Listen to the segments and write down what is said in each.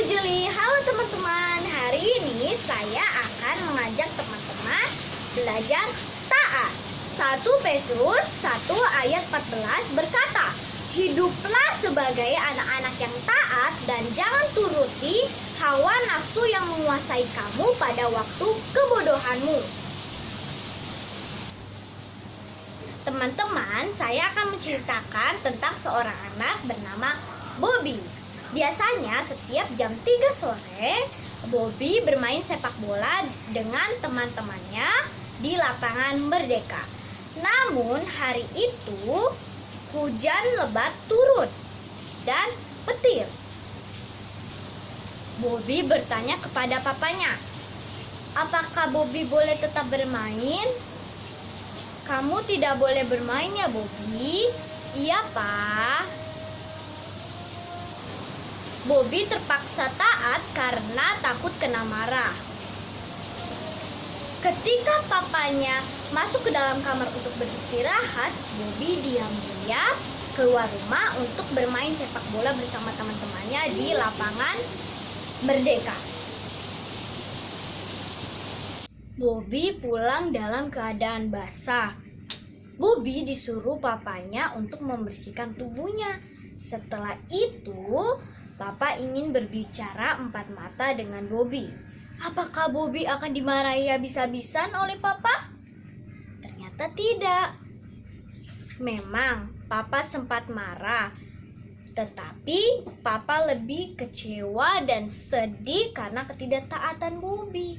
Juli. Halo teman-teman, hari ini saya akan mengajak teman-teman belajar taat. 1 Petrus 1 ayat 14 berkata, hiduplah sebagai anak-anak yang taat dan jangan turuti hawa nafsu yang menguasai kamu pada waktu kebodohanmu. Teman-teman, saya akan menceritakan tentang seorang anak bernama Bobby. Biasanya setiap jam 3 sore, Bobby bermain sepak bola dengan teman-temannya di lapangan Merdeka. Namun hari itu hujan lebat turun dan petir. Bobby bertanya kepada papanya, apakah Bobby boleh tetap bermain? Kamu tidak boleh bermain ya Bobby? Iya Pak. Bobby terpaksa taat karena takut kena marah. Ketika papanya masuk ke dalam kamar untuk beristirahat, Bobby diam-diam keluar rumah untuk bermain sepak bola bersama teman-temannya di lapangan Merdeka. Bobby pulang dalam keadaan basah. Bobby disuruh papanya untuk membersihkan tubuhnya. Setelah itu, Papa ingin berbicara 4 mata dengan Bobby. Apakah Bobby akan dimarahi habis-habisan oleh Papa? Ternyata tidak. Memang Papa sempat marah, tetapi Papa lebih kecewa dan sedih karena ketidaktaatan Bobby.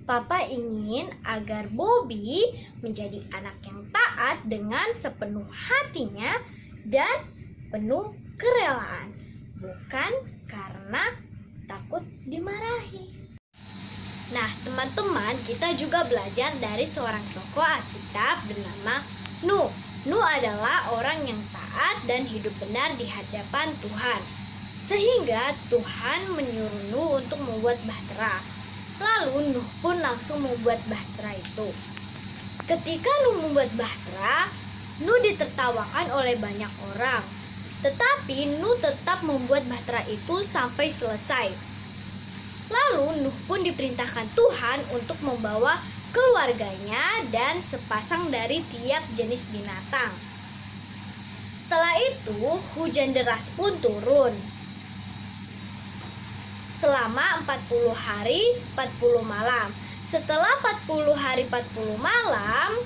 Papa ingin agar Bobby menjadi anak yang taat dengan sepenuh hatinya dan penuh kerelaan, bukan karena takut dimarahi. Nah, teman-teman, kita juga belajar dari seorang tokoh Alkitab bernama Nuh. Nuh adalah orang yang taat dan hidup benar di hadapan Tuhan. Sehingga Tuhan menyuruh Nuh untuk membuat bahtera. Lalu Nuh pun langsung membuat bahtera itu. Ketika Nuh membuat bahtera, Nuh ditertawakan oleh banyak orang. Tetapi Nuh tetap membuat bahtera itu sampai selesai. Lalu Nuh pun diperintahkan Tuhan untuk membawa keluarganya dan sepasang dari tiap jenis binatang. Setelah itu hujan deras pun turun. Selama 40 hari 40 malam. Setelah 40 hari 40 malam,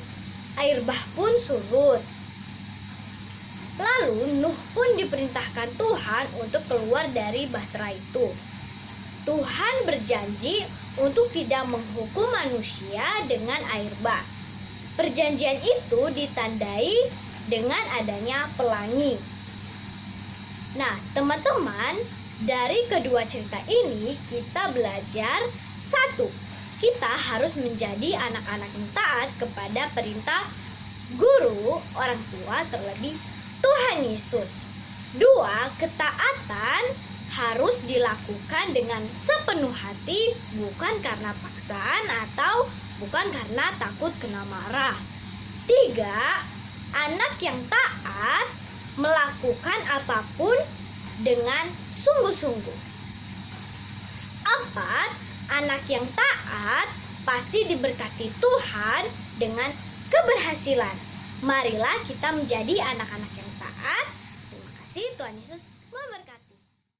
air bah pun surut. Lalu Nuh pun diperintahkan Tuhan untuk keluar dari bahtera itu. Tuhan berjanji untuk tidak menghukum manusia dengan air bah. Perjanjian itu ditandai dengan adanya pelangi. Nah, teman-teman, dari kedua cerita ini kita belajar 1. Kita harus menjadi anak-anak yang taat kepada perintah guru, orang tua, terlebih Tuhan Yesus. 2. Ketaatan harus dilakukan dengan sepenuh hati, bukan karena paksaan atau bukan karena takut kena marah. 3. Anak yang taat melakukan apapun dengan sungguh-sungguh. 4. Anak yang taat pasti diberkati Tuhan dengan keberhasilan. Marilah kita menjadi anak-anak yang taat. Terima kasih, Tuhan Yesus